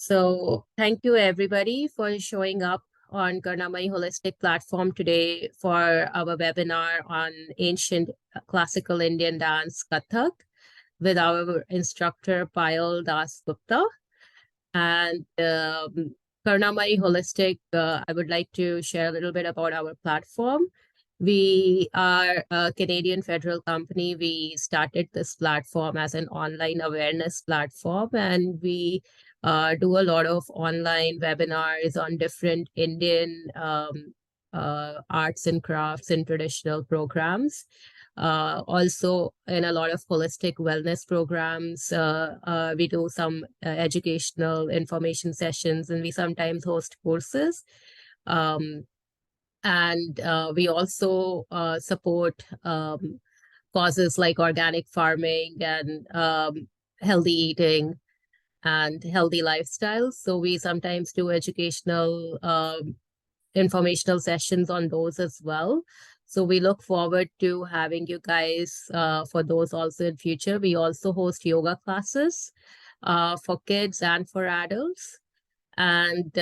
So thank you everybody for showing up on Karunamayi Holistic platform today for our webinar on ancient classical Indian dance Kathak with our instructor Payel DasGupta. And Karunamayi Holistic, I would like to share a little bit about our platform. We are a Canadian federal company. We started this platform as an online awareness platform, and we do a lot of online webinars on different Indian arts and crafts and traditional programs. Also, in a lot of holistic wellness programs, we do some educational information sessions, and we sometimes host courses. And we also support causes like organic farming and healthy eating and healthy lifestyles. So we sometimes do educational informational sessions on those as well. So we look forward to having you guys for those also in future. We also host yoga classes for kids and for adults. And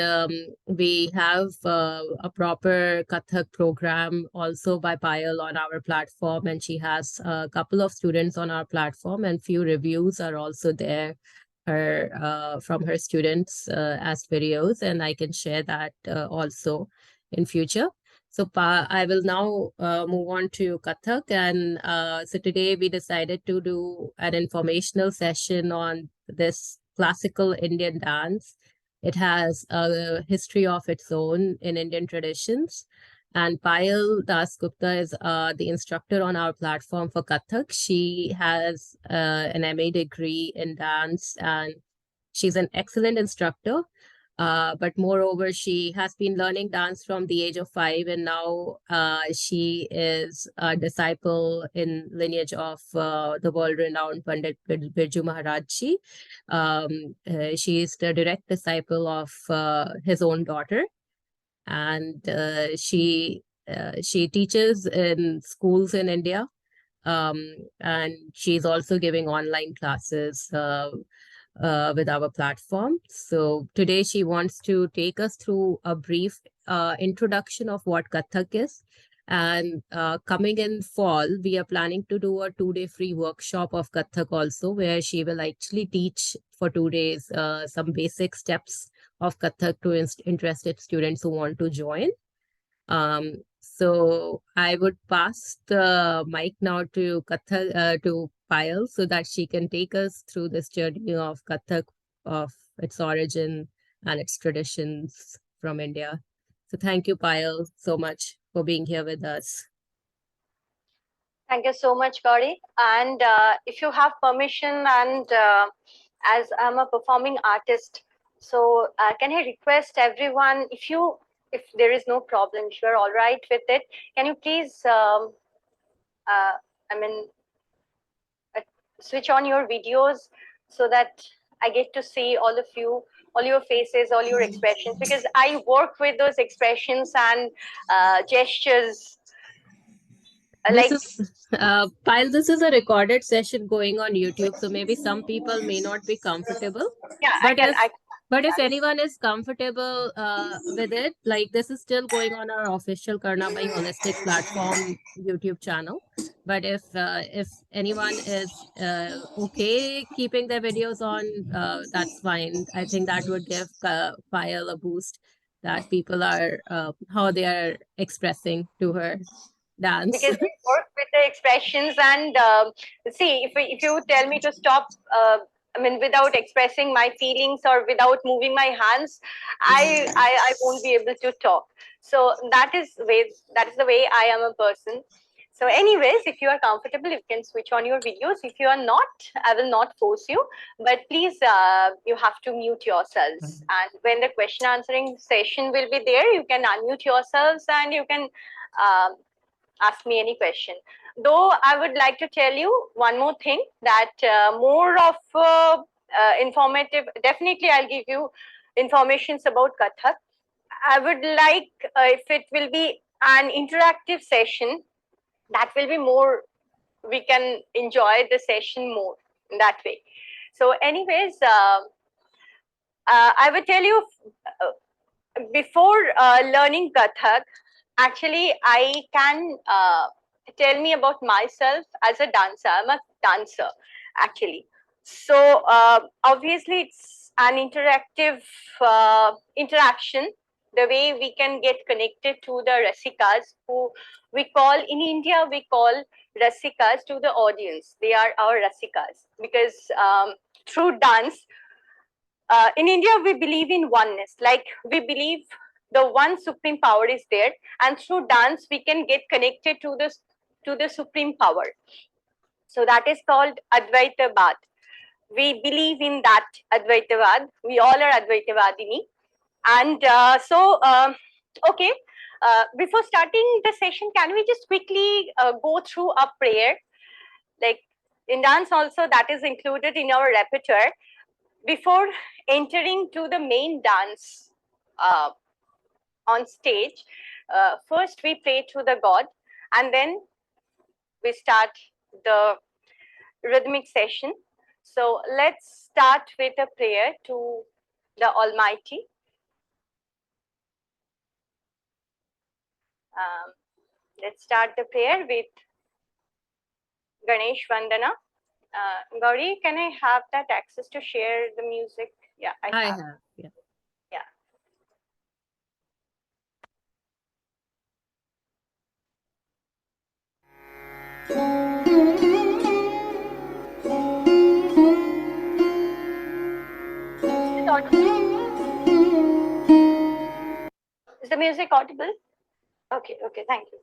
we have a proper Kathak program also by Payal on our platform. And she has a couple of students on our platform, and few reviews are also there from her students as videos. And I can share that also in future. So I will now move on to Kathak. And so today we decided to do an informational session on this classical Indian dance. It has a history of its own in Indian traditions. And Payel DasGupta is the instructor on our platform for Kathak. She has an MA degree in dance, and she's an excellent instructor. But moreover, she has been learning dance from the age of 5, and now she is a disciple in lineage of the world-renowned Pandit Birju Maharaj Ji. She is the direct disciple of his own daughter, and she teaches in schools in India, and she's also giving online classes with our platform. So today she wants to take us through a brief introduction of what Kathak is. And coming in fall, we are planning to do a 2-day free workshop of Kathak also, where she will actually teach for 2 days some basic steps of Kathak to interested students who want to join. So I would pass the mic now to Kathak, to Payal, so that she can take us through this journey of Kathak, of its origin and its traditions from India. So thank you, Payal, so much for being here with us. Thank you so much, Gauri. And if you have permission, and as I'm a performing artist, so can I request everyone, if there is no problem, if you're all right with it, can you please, switch on your videos so that I get to see all of you, all your faces, all your expressions, because I work with those expressions and gestures. Payal, this is a recorded session going on YouTube, so maybe some people may not be comfortable. Yeah, But if anyone is comfortable with it, like, this is still going on our official Karunamayi Holistic platform YouTube channel. But if anyone is okay keeping their videos on, that's fine. I think that would give Payal a boost, that people are how they are expressing to her dance. Because we work with the expressions, and see, if you tell me to stop, without expressing my feelings or without moving my hands, I won't be able to talk. So that is the way I am a person. So anyways, if you are comfortable, you can switch on your videos. If you are not, I will not force you, but please, you have to mute yourselves. And when the question answering session will be there, you can unmute yourselves and you can ask me any question. Though I would like to tell you one more thing, that more of informative, definitely I'll give you informations about Kathak. I would like, if it will be an interactive session, that will be more, we can enjoy the session more in that way. So anyways, I will tell you, before learning Kathak, actually, I can tell me about myself as a dancer. I'm a dancer, actually. So obviously, it's an interactive interaction. The way we can get connected to the rasikas, who we call in India, we call rasikas to the audience. They are our rasikas because through dance, in India, we believe in oneness. Like we believe the one supreme power is there, and through dance we can get connected to the supreme power. So that is called Advaitavad. We believe in that Advaitavad. We all are Advaitavadini, and okay. Before starting the session, can we just quickly go through a prayer? Like in dance, also that is included in our repertoire. Before entering to the main dance uh, on stage, first we pray to the God, and then we start the rhythmic session. So let's start with a prayer to the Almighty. Let's start the prayer with Ganesh Vandana. Gauri, can I have that access to share the music? Yeah, I have. Yeah. Yeah. Is the music audible? Okay, okay, thank you.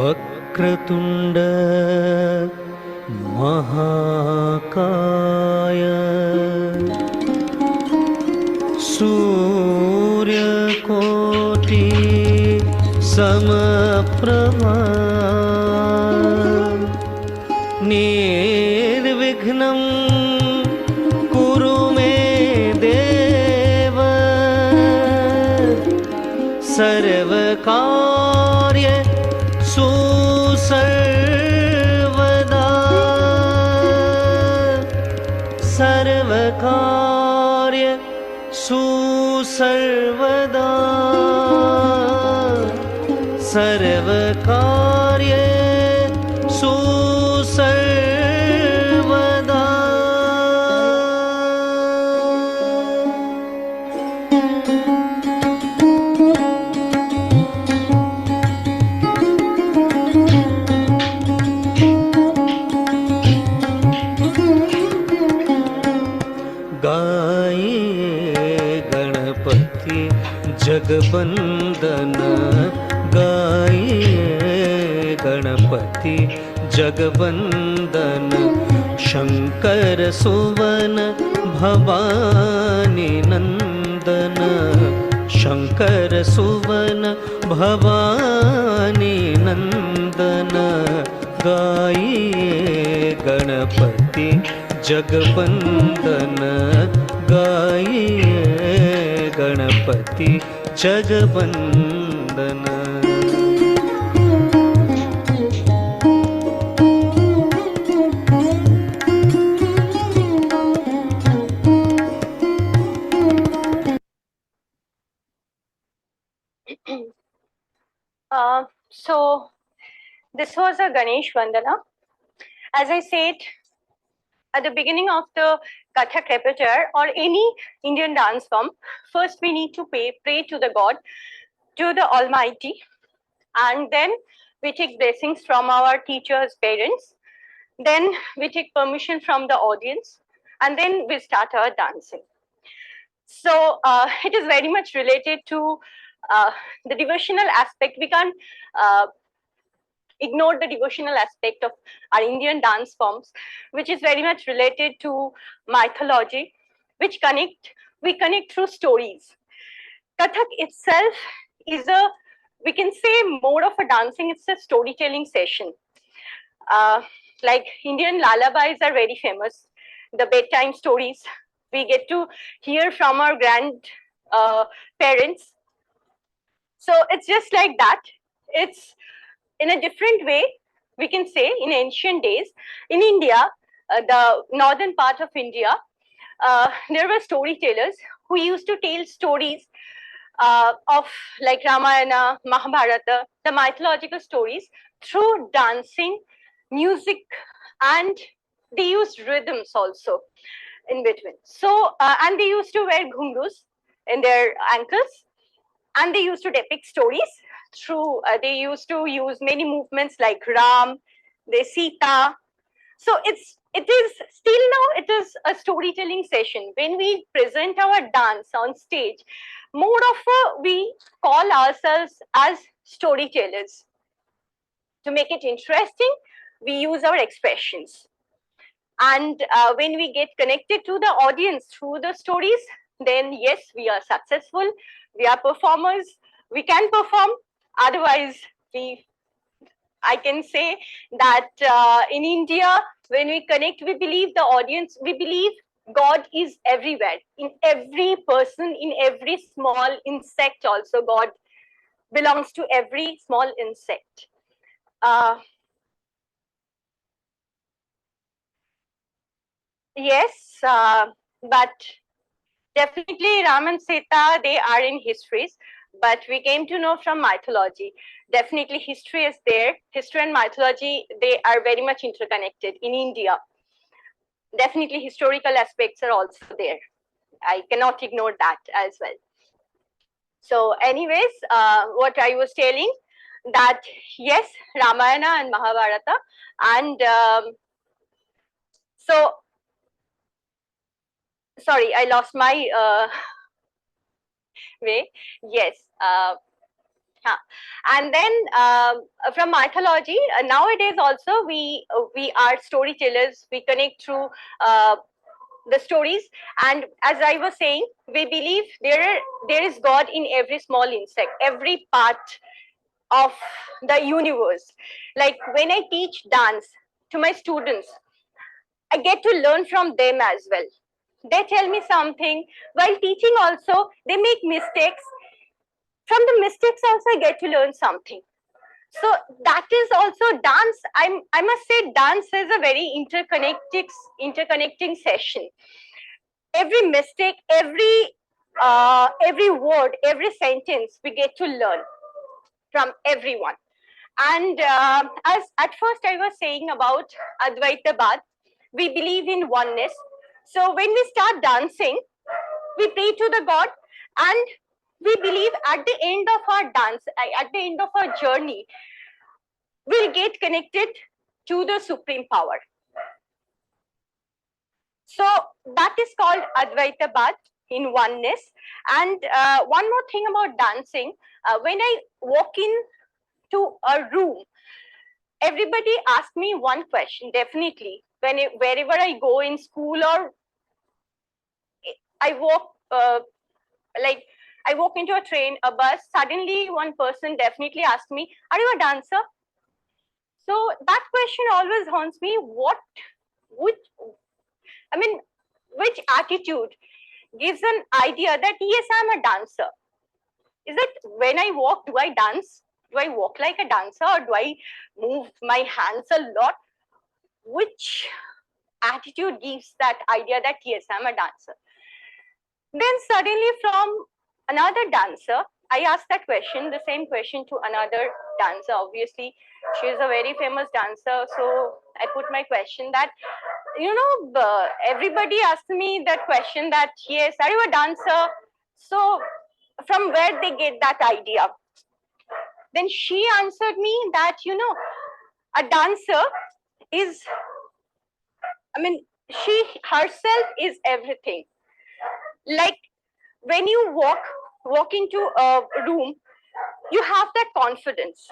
वक्रतुण्ड महाकाय सूर्यकोटि समप्रभा निर्विघ्नं कुरु मे देव सर्वकार्य सर्वदा सर्वकार्य सुसर्वदा सर्वकार्य सुसर्वदा जगवंदन गाइए गणपति जगवंदन शंकर सुवन भवानी नंदन शंकर सुवन भवानी नंदन गाइए गणपति जगवंदन गाइए Ganpati जगवंदन So this was a Ganesh Vandana. As I said at the beginning of the Kathak repertoire or any Indian dance form, first we need to pray to the God, to the Almighty, and then we take blessings from our teachers, parents. Then we take permission from the audience, and then we start our dancing. So it is very much related to the devotional aspect. We can't ignore the devotional aspect of our Indian dance forms, which is very much related to mythology, which we connect through stories. Kathak itself is we can say more of a dancing, it's a storytelling session. Like Indian lullabies are very famous, the bedtime stories we get to hear from our grand parents. So it's just like that. It's in a different way, we can say, in ancient days. In India, the northern part of India, there were storytellers who used to tell stories of like Ramayana, Mahabharata, the mythological stories through dancing, music, and they used rhythms also in between. So, and they used to wear ghungroos in their ankles, and they used to depict stories through, they used to use many movements like Ram, the Sita. So it is still now, it is a storytelling session. When we present our dance on stage, more of we call ourselves as storytellers. To make it interesting, we use our expressions. And when we get connected to the audience through the stories, then yes, we are successful, we are performers, we can perform. Otherwise, I can say that in India, when we connect, we believe the audience, we believe God is everywhere, in every person, in every small insect also. God belongs to every small insect. Yes, but definitely Ram and Sita, they are in histories, but we came to know from mythology. Definitely history is there. History and mythology, they are very much interconnected in India. Definitely historical aspects are also there. I cannot ignore that as well. So anyways, what I was telling, that yes, Ramayana and Mahabharata, and so, sorry, I lost my way. Yes. And then from mythology, nowadays also we are storytellers. We connect through the stories, and as I was saying, we believe there is God in every small insect, every part of the universe. Like when I teach dance to my students, I get to learn from them as well. They tell me something while teaching. Also, they make mistakes. From the mistakes also I get to learn something. So that is also dance. I must say dance is a very interconnecting session. Every mistake, every word, every sentence we get to learn from everyone. And as at first I was saying about Advaitavad, we believe in oneness. So when we start dancing, we pray to the God, and we believe at the end of our dance, at the end of our journey, we'll get connected to the supreme power. So that is called Advaitavad, in oneness. And one more thing about dancing, when I walk into a room, everybody asks me one question, definitely. Wherever I go in school, or I walk, like I walk into a train, a bus, suddenly one person definitely asks me, are you a dancer? So that question always haunts me. Which attitude gives an idea that yes, I'm a dancer? Is it when I walk, do I dance? Do I walk like a dancer, or do I move my hands a lot? Which attitude gives that idea that yes, I'm a dancer? Then suddenly from another dancer, I asked that question, the same question, to another dancer. Obviously, she is a very famous dancer. So I put my question that, everybody asked me that question that, yes, are you a dancer? So from where they get that idea? Then she answered me that, a dancer is, she herself is everything. Like when you walk into a room, you have that confidence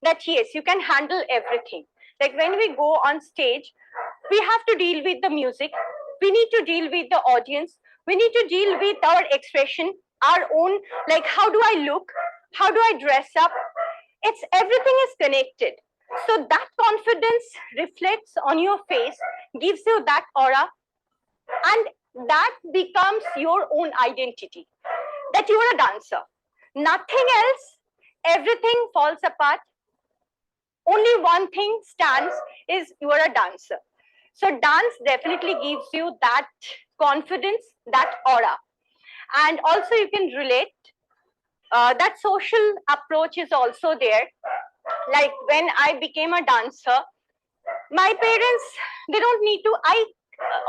that yes, you can handle everything. Like when we go on stage, we have to deal with the music, we need to deal with the audience, we need to deal with our expression, our own, like how do I look, how do I dress up, it's everything is connected. So that confidence reflects on your face, gives you that aura, and that becomes your own identity, that you are a dancer. Nothing else, everything falls apart. Only one thing stands, is you are a dancer. So dance definitely gives you that confidence, that aura. And also you can relate, that social approach is also there. Like when I became a dancer, my parents, they don't need to, I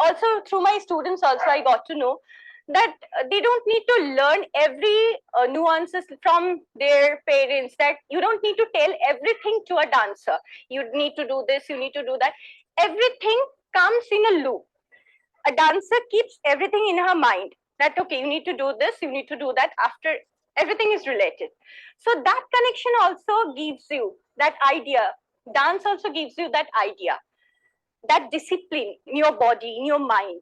also through my students also I got to know that they don't need to learn every nuances from their parents, that you don't need to tell everything to a dancer, you need to do this, you need to do that. Everything comes in a loop. A dancer keeps everything in her mind, that okay, you need to do this, you need to do that, after everything is related. So that connection also gives you that idea. Dance also gives you that idea, that discipline in your body, in your mind.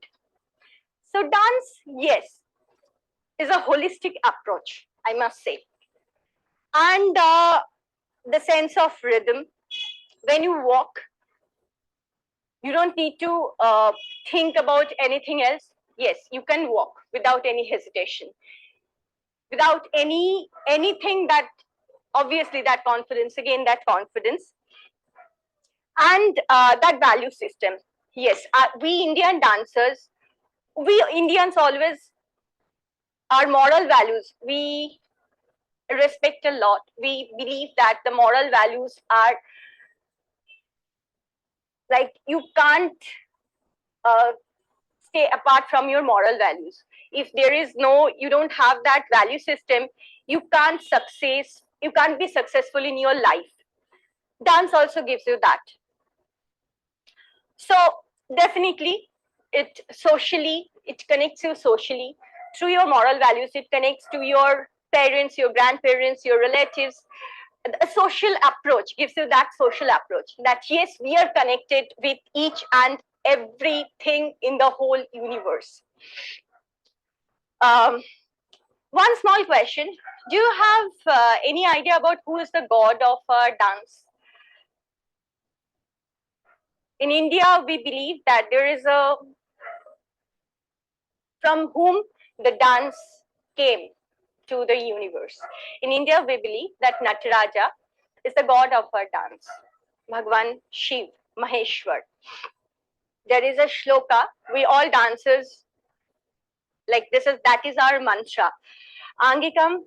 So dance, yes, is a holistic approach, I must say. And the sense of rhythm, when you walk, you don't need to think about anything else. Yes, you can walk without any hesitation, without anything, that obviously that confidence, again that confidence. And that value system, yes, we Indian dancers, we Indians always, our moral values, we respect a lot. We believe that the moral values are like, you can't uh, stay apart from your moral values. If there is no, you don't have that value system, you can't you can't be successful in your life. Dance also gives you that. So definitely it connects you socially through your moral values. It connects to your parents, your grandparents, your relatives. A social approach gives you that social approach, that yes, we are connected with each and everything in the whole universe. One small question, do you have any idea about who is the god of dance? In India, we believe that there is a, from whom the dance came to the universe. In India, we believe that Nataraja is the god of our dance, Bhagwan Shiv, Maheshwar. There is a shloka, we all dancers, like that is our mantra. Angikam,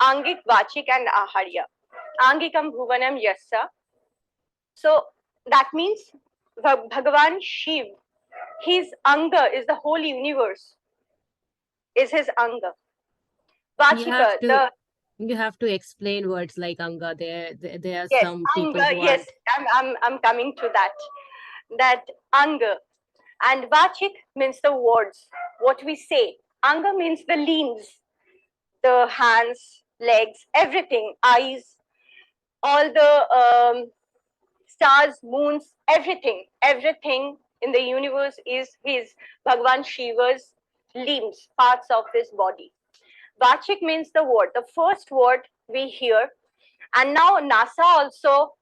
Angik, Vachik and Aharya. Angikam Bhuvanam Yassa. So that means Bhagavan Shiv, his Anga is the whole universe, is his Anga. Vachika, you have to explain words like Anga. There are yes, some people Anga, who yes, aren't. I'm coming to that. That Anga. And Vachik means the words, what we say. Anga means the limbs, the hands, legs, everything, eyes, all the stars, moons, everything in the universe is his, Bhagwan Shiva's limbs, parts of his body. Vachik means the word, the first word we hear. And now NASA also,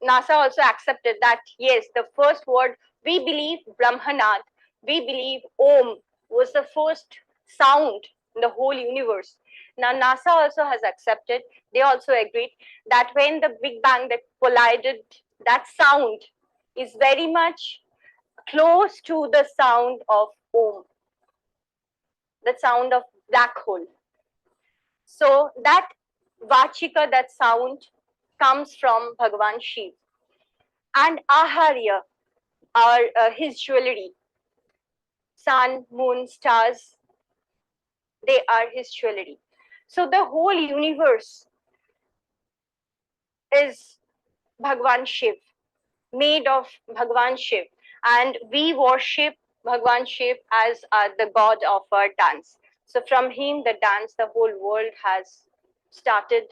NASA also accepted that, yes, the first word, we believe Brahmanad, we believe Om was the first sound in the whole universe. Now NASA also has accepted, they also agreed that when the Big Bang that collided, that sound is very much close to the sound of Om, the sound of black hole. So that Vachika, that sound, comes from Bhagavan Shiv. And Aharya are his jewelry. Sun, moon, stars, they are his jewelry. So the whole universe is Bhagwan Shiv, made of Bhagwan Shiv. And we worship Bhagwan Shiv as the god of our dance. So from him, the dance, the whole world has started,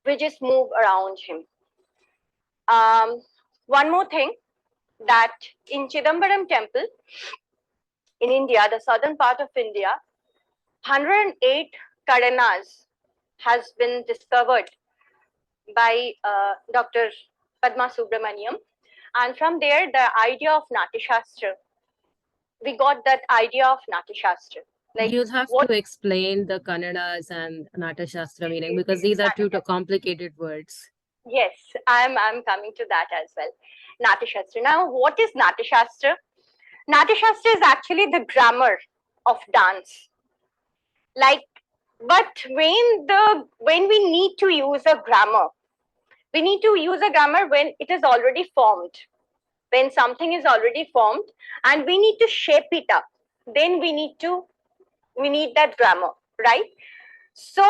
we just move around him. One more thing, that in Chidambaram temple in India, the southern part of India, 108 Karanas has been discovered by Dr. Padma Subramaniam. And from there, the idea of Natyashastra, we got that idea of Natyashastra. Like, You'll have what to explain the Kannadas and Natyashastra meaning, because these are two complicated words. Yes, I'm coming to that as well. Natyashastra. Now, what is Natyashastra? Natyashastra is actually the grammar of dance. Like, but when we need to use a grammar, we need to use a grammar when it is already formed. When something is already formed and we need to shape it up, then we need that grammar, right? So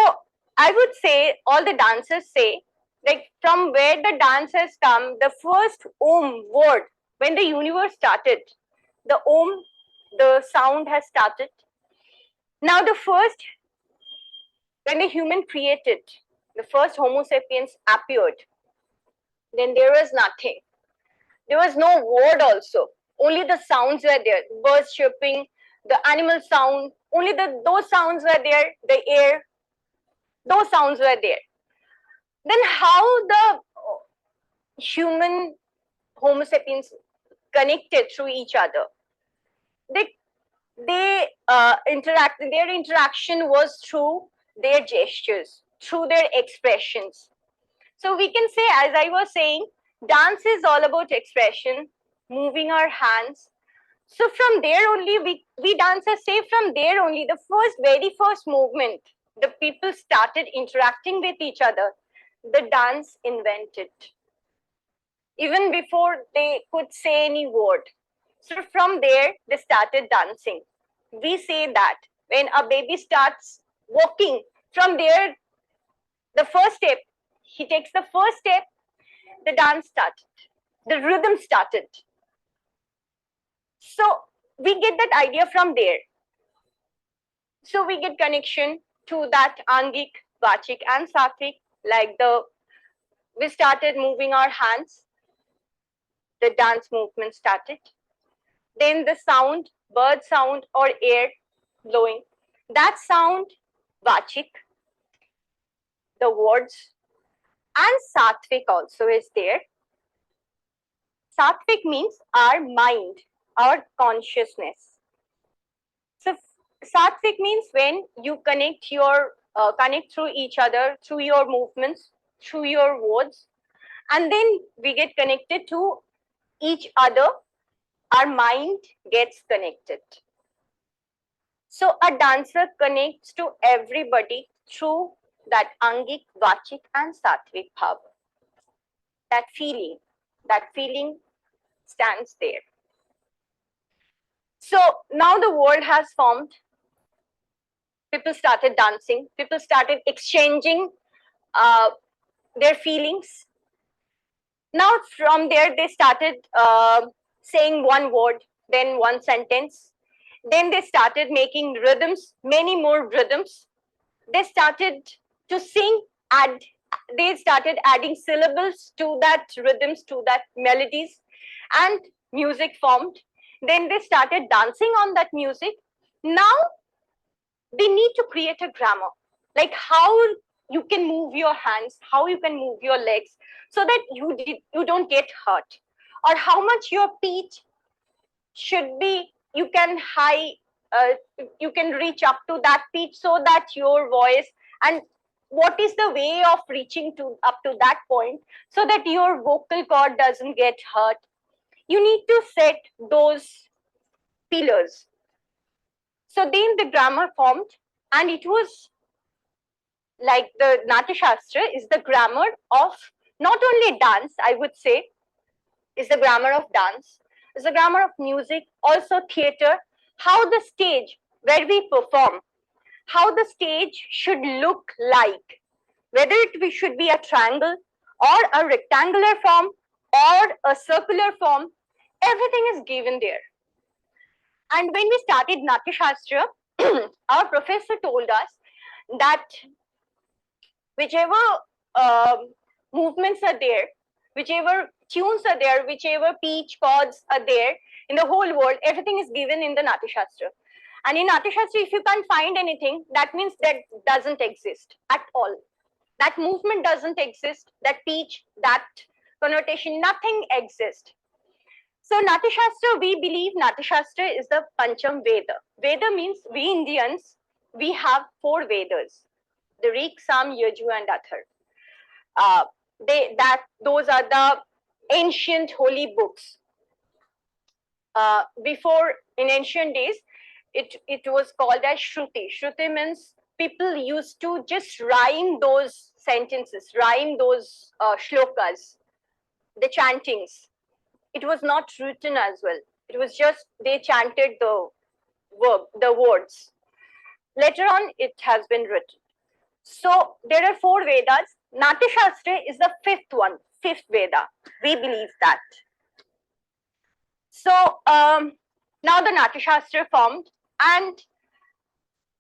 I would say all the dancers say, like, from where the dance has come, the first Om word, when the universe started, the Om, the sound has started. Now when the human created, the first Homo sapiens appeared, then there was nothing. There was no word also. Only the sounds were there. Birds chirping, the animal sound, only those sounds were there, the air, those sounds were there. Then how the human Homo sapiens connected through each other? Their interaction was through their gestures, through their expressions. So we can say, as I was saying, dance is all about expression, moving our hands. So from there only, we dancers say, from there only, the very first movement, the people started interacting with each other. The dance invented, even before they could say any word. So from there, they started dancing. We say that when a baby starts walking, from there, the first step, he takes the first step, the dance started, the rhythm started. So we get that idea from there. So we get connection to that Angik, Vachik and Satvik, like we started moving our hands, the dance movement started. Then the sound, bird sound or air blowing, that sound, Vachik, the words, and Satvik also is there. Satvik means our mind, our consciousness. So Satvik means when you connect through each other, through your movements, through your words, and then we get connected to each other, our mind gets connected. So a dancer connects to everybody through that Angik, Vachik and Satvik bhava. That feeling stands there. So now the world has formed. People started dancing. People started exchanging their feelings. Now from there, they started saying one word, then one sentence. Then they started making rhythms, many more rhythms. They started to sing, they started adding syllables to that rhythms, to that melodies, and music formed. Then they started dancing on that music. Now they need to create a grammar, like how you can move your hands, how you can move your legs, so that you don't get hurt, or how much your pitch should be. You can reach up to that pitch so that your voice, and what is the way of reaching up to that point so that your vocal cord doesn't get hurt. You need to set those pillars. So then the grammar formed, and it was like the Natyashastra is the grammar of not only dance, I would say, is the grammar of dance, is the grammar of music, also theater, how the stage where we perform, how the stage should look like, whether it should be a triangle or a rectangular form or a circular form, everything is given there. And when we started Natyashastra, our professor told us that whichever movements are there, whichever tunes are there, whichever pitch chords are there in the whole world, everything is given in the Natya Shastra. And in Natya Shastra, if you can't find anything, that means that doesn't exist at all. That movement doesn't exist, that pitch, that connotation, nothing exists. So Natya Shastra, we believe Natya Shastra is the Pancham Veda. Veda means we Indians, we have 4 Vedas, the Rig, Sam, Yajur and Athar. Those are the ancient holy books. Before, in ancient days, it was called as Shruti. Shruti means people used to just rhyme those sentences, rhyme those shlokas, the chantings. It was not written as well. It was just they chanted the words. Later on, it has been written. So there are 4 Vedas. Natya Shastra is the 5th one, 5th Veda. We believe that. So now the Natya Shastra formed, and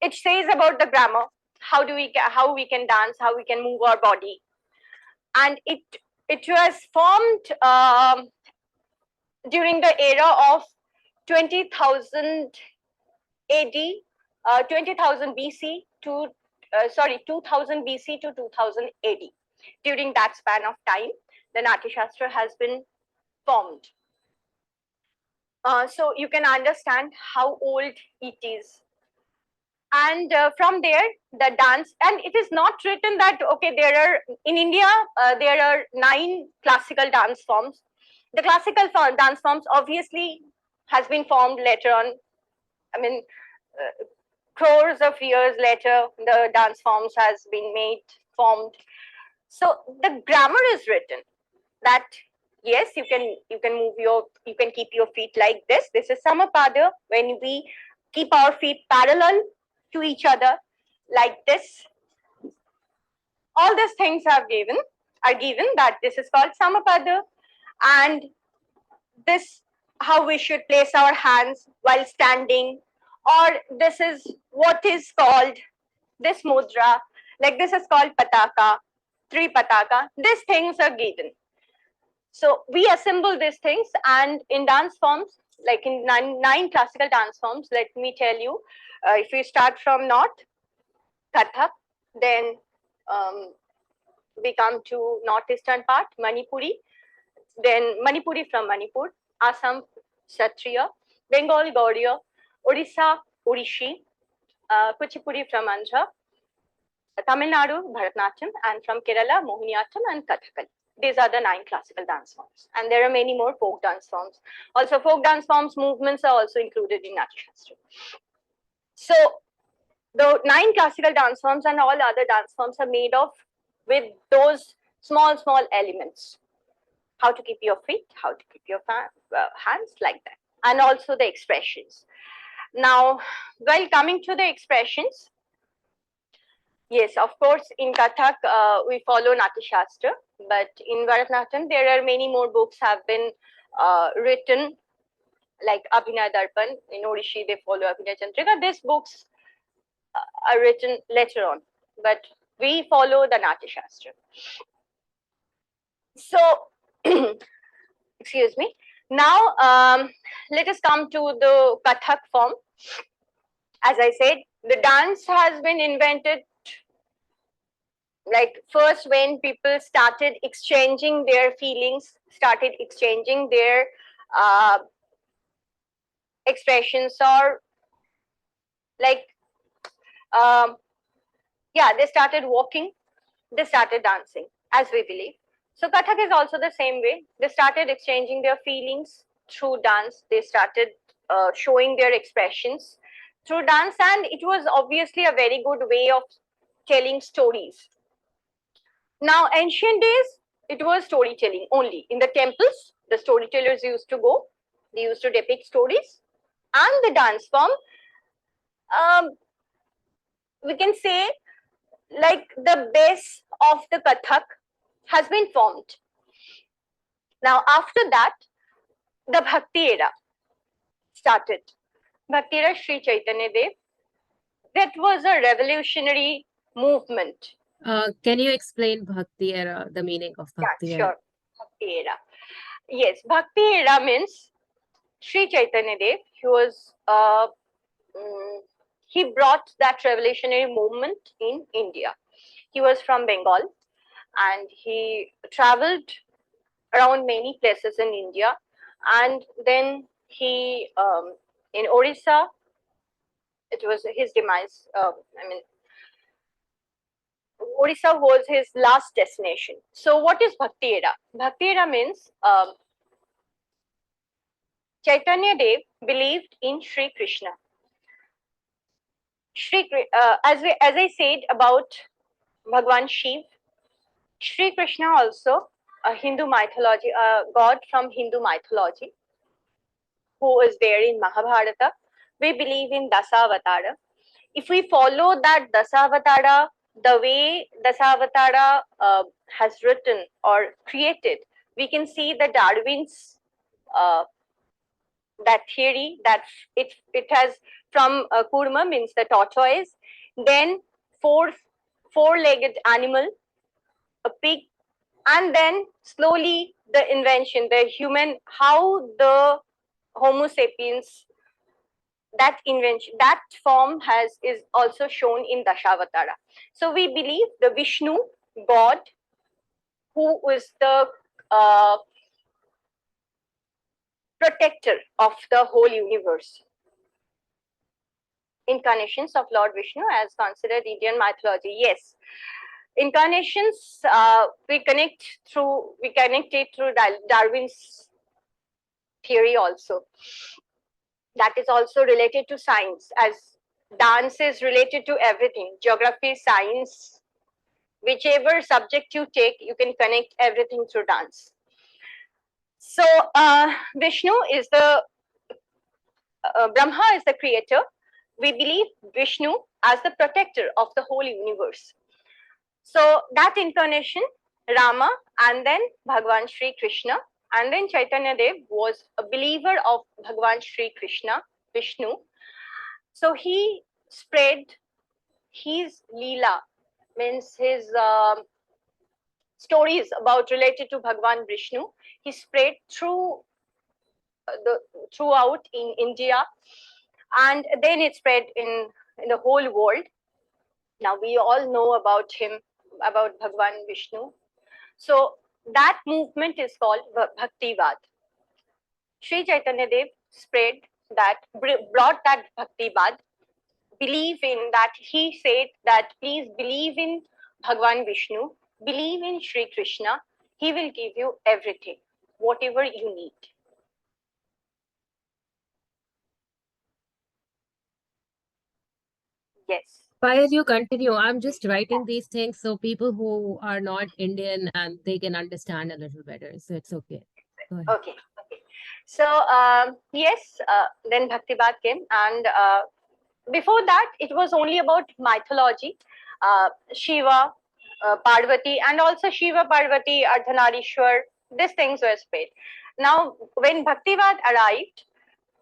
it says about the grammar, how we can dance, how we can move our body, and it was formed during the era of 20,000 AD, 20,000 BC to 2000 BC to 2000 AD. During that span of time, the Natya Shastra has been formed. So you can understand how old it is. And from there, the dance, and it is not written that, okay, in India, there are 9 classical dance forms. The classical dance forms obviously has been formed later on. I mean, crores of years later, the dance forms has been formed. So the grammar is written that yes, you can keep your feet like this. This is Samapada, when we keep our feet parallel to each other like this. All these things are given that this is called Samapada, and this how we should place our hands while standing, or this is what is called this mudra, like this is called pataka, tripataka. These things are given. So we assemble these things, and in dance forms, like in nine classical dance forms, let me tell you, if we start from north, Kathak, then we come to northeastern part, Manipuri, then Manipuri from Manipur, Assam, Satriya, Bengal, Gauriya, Odisha, Orishi, Kuchipudi from Andhra, Tamil Nadu, Bharatanatyam, and from Kerala, Mohiniyattam and Kathakali. These are the 9 classical dance forms. And there are many more folk dance forms. Also, folk dance forms movements are also included in Natya Shastra. So, the 9 classical dance forms and all other dance forms are made of with those small elements. How to keep your feet, how to keep your hands, like that. And also the expressions. Now, while coming to the expressions, yes, of course, in Kathak, we follow Natya Shastra, but in Bharatanatyam, there are many more books have been written, like Abhinay Darpan. In Orishi, they follow Abhinay Chandrika. These books are written later on, but we follow the Natya Shastra. So, excuse me. Now, let us come to the Kathak form. As I said, the dance has been invented like first when people started exchanging their feelings, started exchanging their expressions, or like, yeah, they started walking, they started dancing, as we believe. So Kathak is also the same way. They started exchanging their feelings through dance. They started showing their expressions through dance, and it was obviously a very good way of telling stories. Now, ancient days, it was storytelling only. In the temples, the storytellers used to go. They used to depict stories. And the dance form, we can say, like the base of the Kathak has been formed. Now, after that, the Bhakti era started. Bhakti era, Sri Chaitanya Dev. That was a revolutionary movement Can you explain Bhakti era, the meaning of Yeah, Bhakti era? sure. Bhakti era. Yes, Bhakti era means Sri Chaitanya Dev. Mm, he brought that revolutionary movement in India. He was from Bengal and he traveled around many places in India. And then he, in Orissa, it was his demise. Orissa was his last destination. So, what is Bhakti era? Bhakti era means Chaitanya Dev believed in Sri Krishna. As I said about Bhagwan Shiv, Sri Krishna also a Hindu mythology, a god from Hindu mythology, who is there in Mahabharata. We believe in Dasavatara. If we follow that Dasavatara, the way Dasavatara has written or created, we can see the Darwin's uh, that theory that it has from kurma means the tortoise, then four four-legged animal, a pig, and then slowly the invention, the human, how the Homo sapiens, that invention, that form is also shown in Dashavatara. So we believe the Vishnu god, who is the uh, protector of the whole universe, incarnations of Lord Vishnu as considered Indian mythology. Yes, incarnations we connect it through Darwin's theory also. That is also related to science, as dance is related to everything, geography, science, whichever subject you take, you can connect everything through dance. So Vishnu is the Brahma is the creator. We believe Vishnu as the protector of the whole universe. So that incarnation, Rama, and then Bhagwan Sri Krishna, and then Chaitanya Dev was a believer of Bhagwan Sri Krishna, Vishnu. So he spread his Leela, means his stories about related to Bhagwan Vishnu. He spread throughout in India, and then it spread in the whole world. Now we all know about him, about Bhagwan Vishnu. So that movement is called Bhaktivad. Sri Chaitanya Dev spread that, brought that Bhaktivad, believe in that. He said that please believe in Bhagwan Vishnu, believe in Sri Krishna. He will give you everything, whatever you need. Yes. Payal, you continue. I'm just writing these things so people who are not Indian and they can understand a little better. So it's okay. Go ahead. Okay. So yes, then Bhaktivad came, and before that, it was only about mythology, Shiva, Parvati, and also Shiva, Parvati, Ardhanarishwar. These things were spread. Now, when Bhaktivad arrived,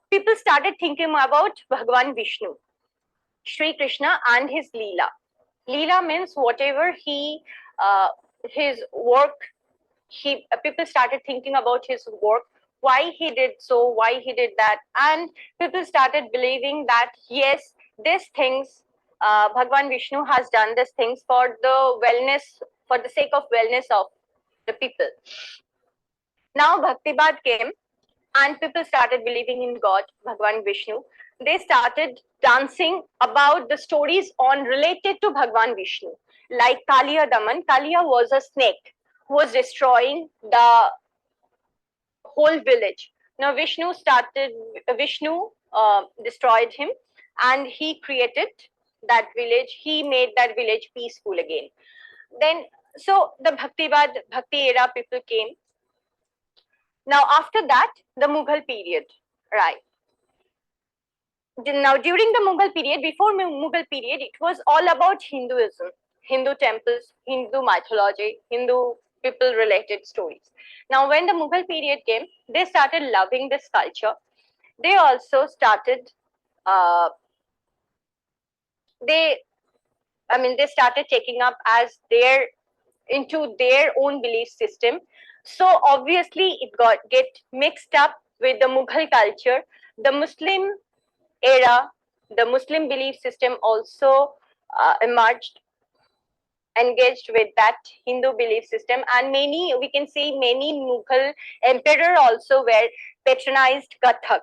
people started thinking about Bhagwan Vishnu, Sri Krishna, and his Leela. Leela means whatever his work. People started thinking about his work, why he did so, why he did that, and people started believing that yes, these things, Bhagwan Vishnu has done these things for the wellness, for the sake of wellness of the people. Now Bhaktivad came, and people started believing in God, Bhagwan Vishnu. They started dancing about the stories on related to Bhagwan Vishnu, like Kaliya Daman. Kaliya was a snake who was destroying the whole village. Now Vishnu destroyed him, and he created that village. He made that village peaceful again. Then, so the Bhakti era people came. Now after that, the Mughal period, right? Now during the Mughal period, before Mughal period, it was all about Hinduism, Hindu temples, Hindu mythology, Hindu people related stories. Now when the Mughal period came, they started loving this culture. They also started, they I mean, they started taking up as into their own belief system. So obviously it get mixed up with the Mughal culture. The Muslim era, the Muslim belief system also emerged, engaged with that Hindu belief system, and many, we can see many Mughal emperor also were patronized Kathak.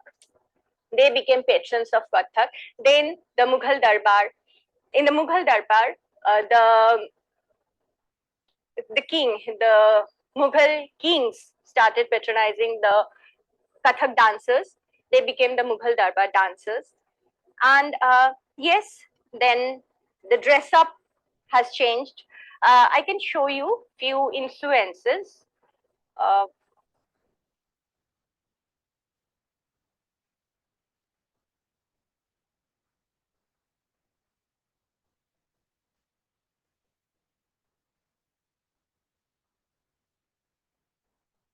They became patrons of Kathak. Then the Mughal Darbar. In the Mughal Darbar, the king, the Mughal kings started patronizing the Kathak dancers. They became the Mughal Darbar dancers. And yes, then the dress up has changed. I can show you few influences. Uh,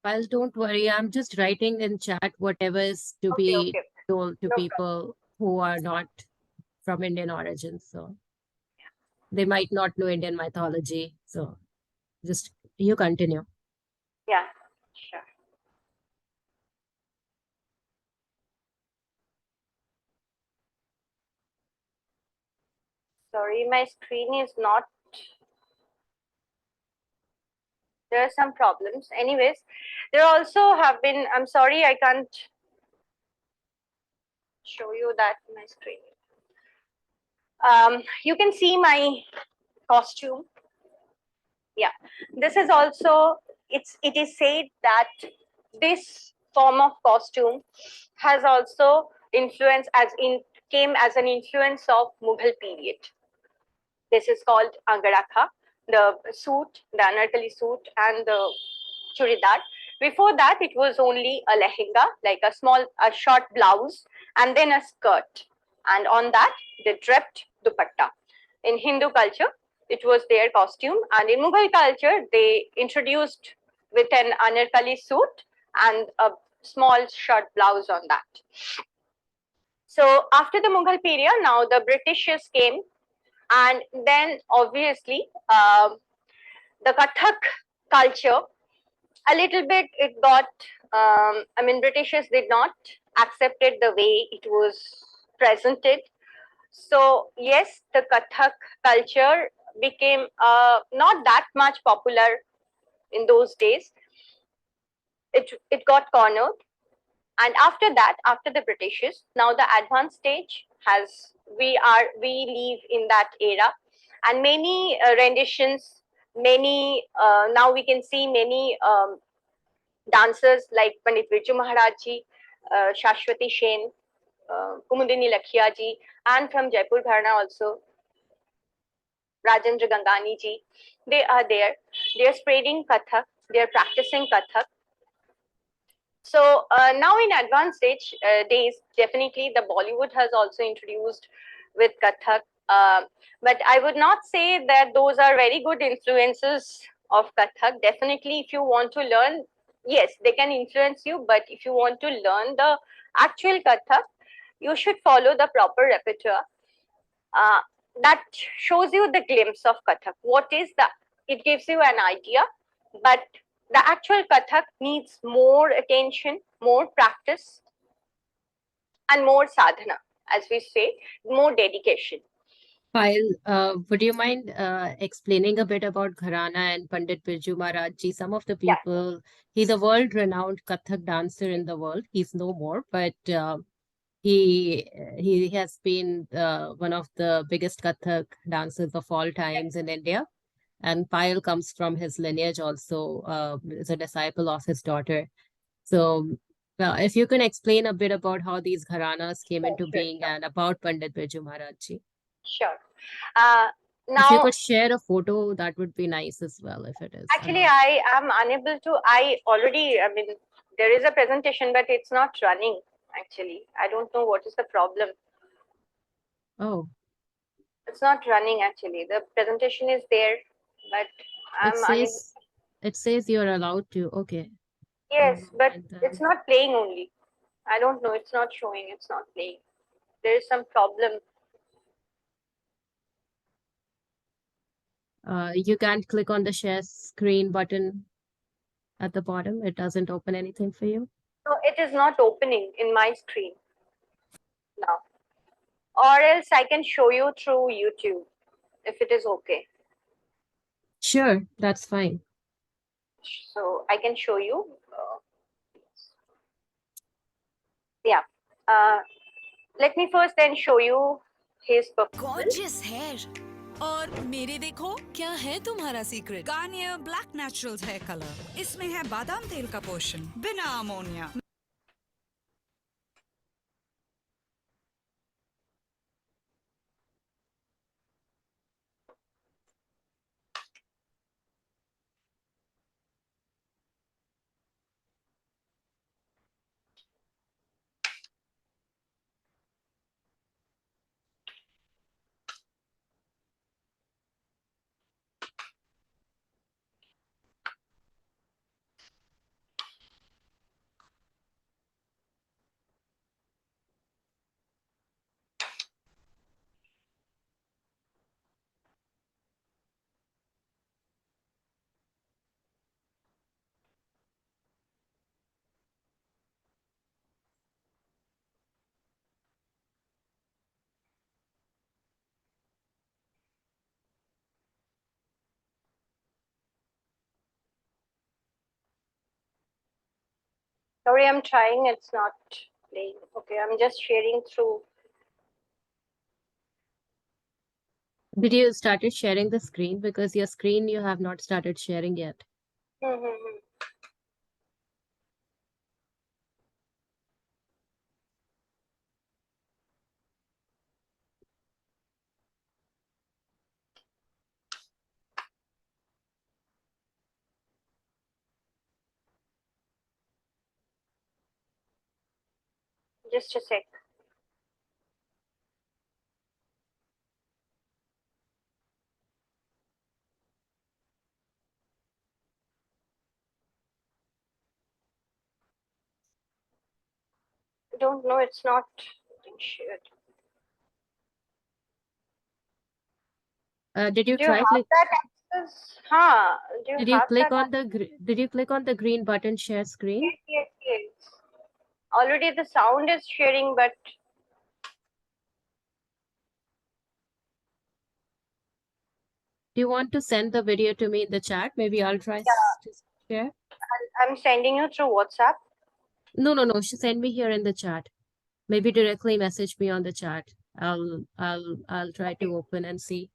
Well, don't worry. I'm just writing in chat whatever is to okay, be okay, told to no problem. people who are not from Indian origin. So they might not know Indian mythology. So just you continue. Yeah, sure. Sorry, my screen is not, there are some problems. Anyways, there also have been, I'm sorry, I can't show you that in my screen. You can see my costume. Yeah, this is also, it is said that this form of costume has also influence as in came as an influence of Mughal period. This is called Angarakha, the suit, the anarkali suit, and the churidar. Before that, it was only a lehenga, like a short blouse, and then a skirt, and on that they draped dupatta. In Hindu culture, it was their costume, and in Mughal culture, they introduced with an anarkali suit and a small short blouse on that. So after the Mughal period, now the Britishers came, and then obviously the Kathak culture, a little bit it got, I mean, Britishers did not accept it the way it was presented. So yes, the Kathak culture became not that much popular in those days. It got cornered, and after that, after the Britishers, now the advanced stage has, we live in that era, and many renditions, many now we can see many dancers like Pandit Birju Maharaj ji, Shashwati Shen, Kumudini Lakhia ji, and from Jaipur Gharana also, Rajendra Gangani ji. They are there. They are spreading Kathak. They are practicing Kathak. So now in advanced stage days, definitely the Bollywood has also introduced with Kathak. But I would not say that those are very good influences of Kathak. Definitely, if you want to learn, yes, they can influence you. But if you want to learn the actual Kathak, you should follow the proper repertoire. Uh, that shows you the glimpse of Kathak. What is the? It gives you an idea, but the actual Kathak needs more attention, more practice, and more sadhana, as we say, more dedication. Payal, would you mind explaining a bit about Gharana and Pandit Birju Maharaj ji? Some of the Yeah, people, he's a world-renowned Kathak dancer in the world. He's no more, but he has been one of the biggest Kathak dancers of all times in India. And Payal comes from his lineage also, is a disciple of his daughter. So, if you can explain a bit about how these gharanas came sure, into sure, being sure. and about Pandit Birju Maharaj ji. Sure. Uh, If you now, could share a photo, that would be nice as well, if it is actually, allowed. I am unable to. I already, I mean, there is a presentation, but it's not running. Actually, I don't know what is the problem. Oh, It's not running. Actually, the presentation is there, but it I'm unable. says it says you're allowed to. Okay, Yes, never but mind it's then. not playing only. I don't know. It's not showing. It's not playing. There is some problem. You can't click on the share screen button at the bottom. It doesn't open anything for you. So it is not opening in my screen now. Or else I can show you through YouTube if it is okay. Sure, that's fine. So I can show you. Yeah. Let me first then show you his performance. Gorgeous hair. और मेरे देखो क्या है तुम्हारा secret? Garnier black naturals hair colour. इसमें है बादाम तेल का पोर्शन बिना ammonia. Sorry, I'm trying. It's not playing. Okay, I'm just sharing through. Did you started sharing the screen? Because your screen you have not started sharing yet. Just a sec. I don't know. It's not being shared. Did you Do you try have click? that access? Huh? Do you Did you have click that? on the Did you click on the green button share screen? Yes, yes, yes. Already the sound is sharing, but Do you want to send the video to me in the chat? Maybe I'll try to share. I'm sending you through WhatsApp. No, no, no. Send me here in the chat. Maybe directly message me on the chat. I'll try to open and see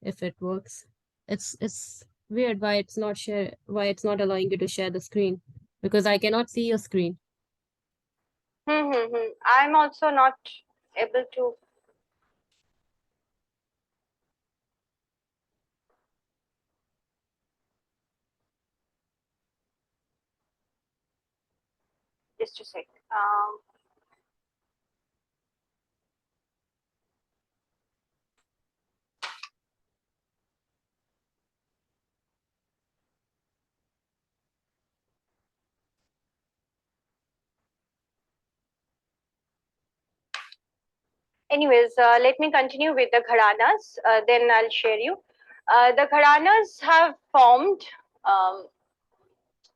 if it works. It's weird why it's not allowing you to share the screen, because I cannot see your screen. I'm also not able to. Just a sec. Anyways, let me continue with the gharanas. Then I'll share you. The gharanas have formed.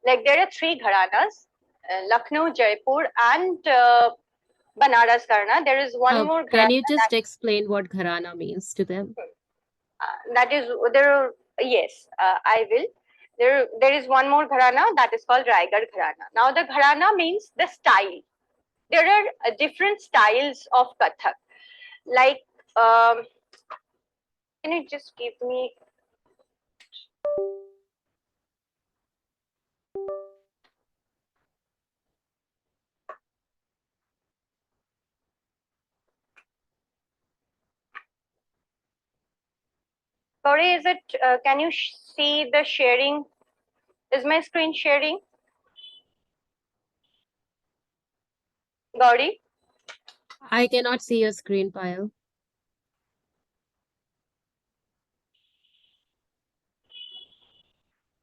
Like there are three gharanas: Lucknow, Jaipur, and Banaras Gharana. There is one more Can gharana you just explain what gharana means to them? that is there. Yes, I will. There is one more gharana that is called Raigad Gharana. Now the gharana means the style. There are different styles of Kathak. Like, can you just give me? Sorry, is it? Can you see the sharing? Is my screen sharing? Gauri? I cannot see your screen, Payal.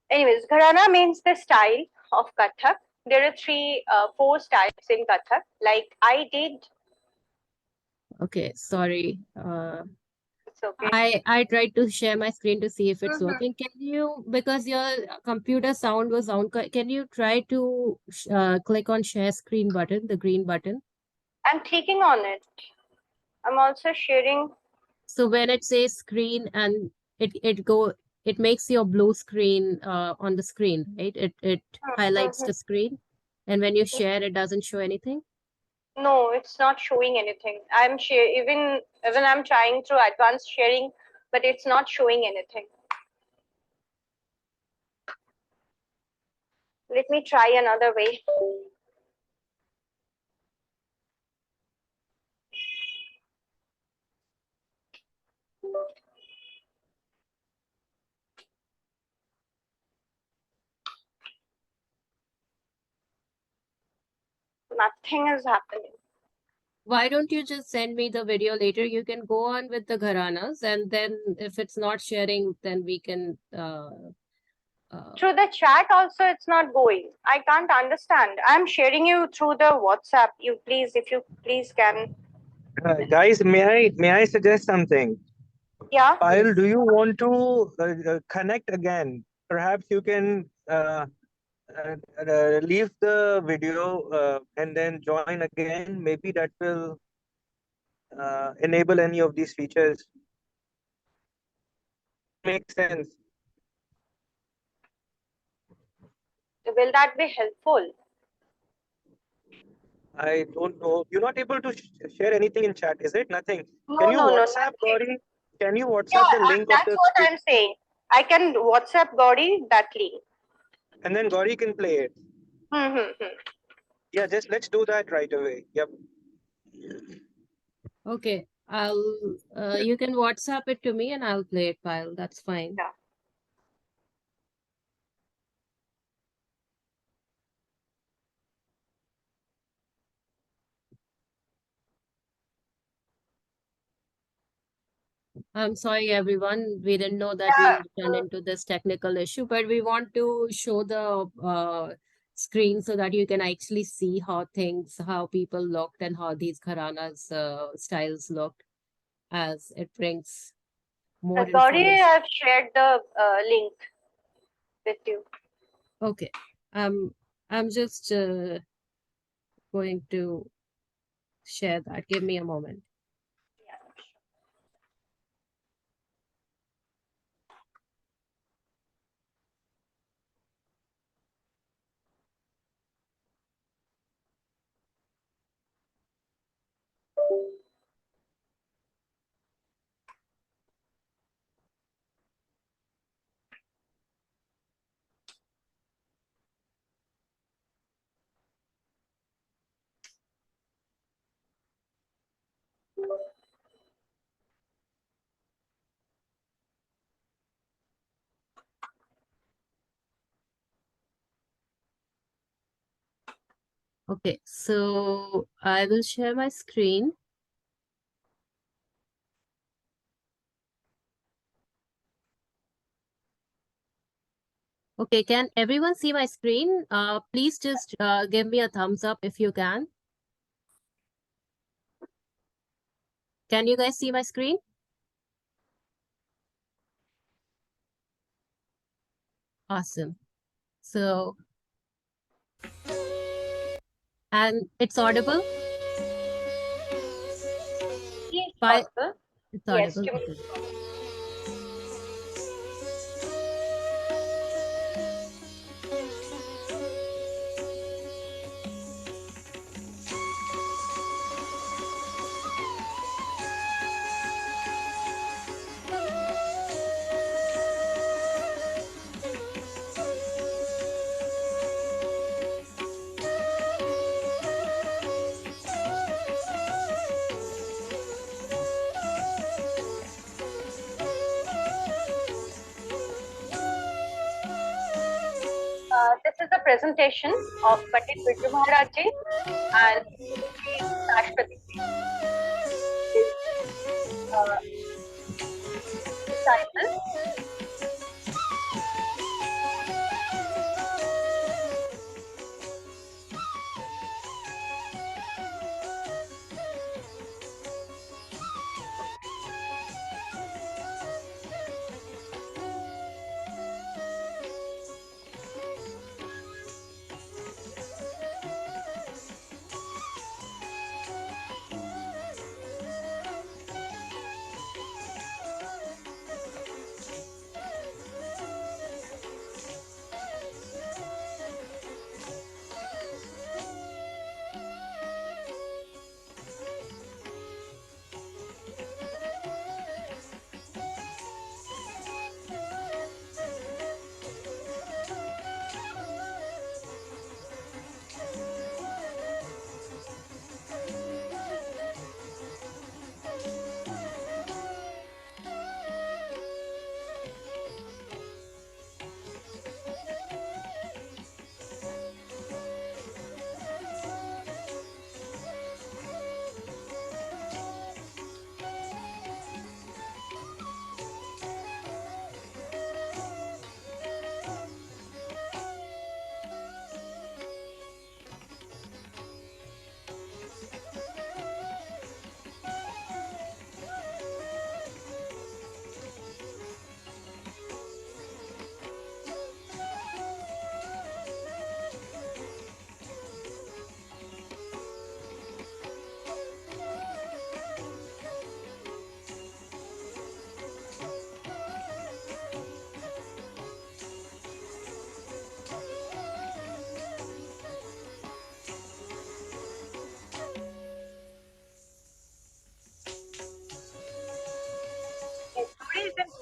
Anyways, Gharana means the style of Kathak. There are four styles in Kathak. Like I did. Okay, sorry. it's okay. I tried to share my screen to see if it's Mhm. working. Can you, because your computer sound was on, can you try to click on share screen button, the green button? I'm clicking on it. I'm also sharing. So when it says screen and it makes your blue screen on the screen, right? It highlights Mhm. the screen, and when you share, it doesn't show anything. No, it's not showing anything. I'm share even I'm trying through advanced sharing, but it's not showing anything. Let me try another way. Nothing is happening. Why don't you just send me the video later? You can go on with the gharanas, and then if it's not sharing, then we can. Through the chat also, it's not going. I can't understand. I'm sharing you through the WhatsApp. If you please can. Guys, may I suggest something? Yeah. Payal, do you want to connect again? Perhaps you can leave the video and then join again. Maybe that will enable any of these features. Makes sense. Will that be helpful? I don't know. You're not able to share anything in chat, is it? Nothing. No, Can you no, no, WhatsApp nothing. Gauri? Can you Yeah, WhatsApp the link of that's the what I'm saying. I can WhatsApp Gauri that link. and then Gauri can play it. Mm-hmm. Yeah, just let's do that right away. Yep. Okay, I'll. You can WhatsApp it to me, and I'll play it, Payal. That's fine. Yeah. I'm sorry, everyone. We didn't know that Yeah. we'll run into this technical issue, but we want to show the screen so that you can actually see how people looked and how these Gharanas styles looked, as it brings more Gauri, information. I've shared the link with you. Okay, I'm just going to share that. Give me a moment. Yeah. Okay, so I will share my screen. Okay, can everyone see my screen? Please just give me a thumbs up if you can. Can you guys see my screen? Awesome. So, and it's audible? Yes, By possible. it's Yes, audible. to me. Okay. This is the presentation of Pandit Birju Maharaj Ji and Sri Rashtrapati Ji, his uh, disciple.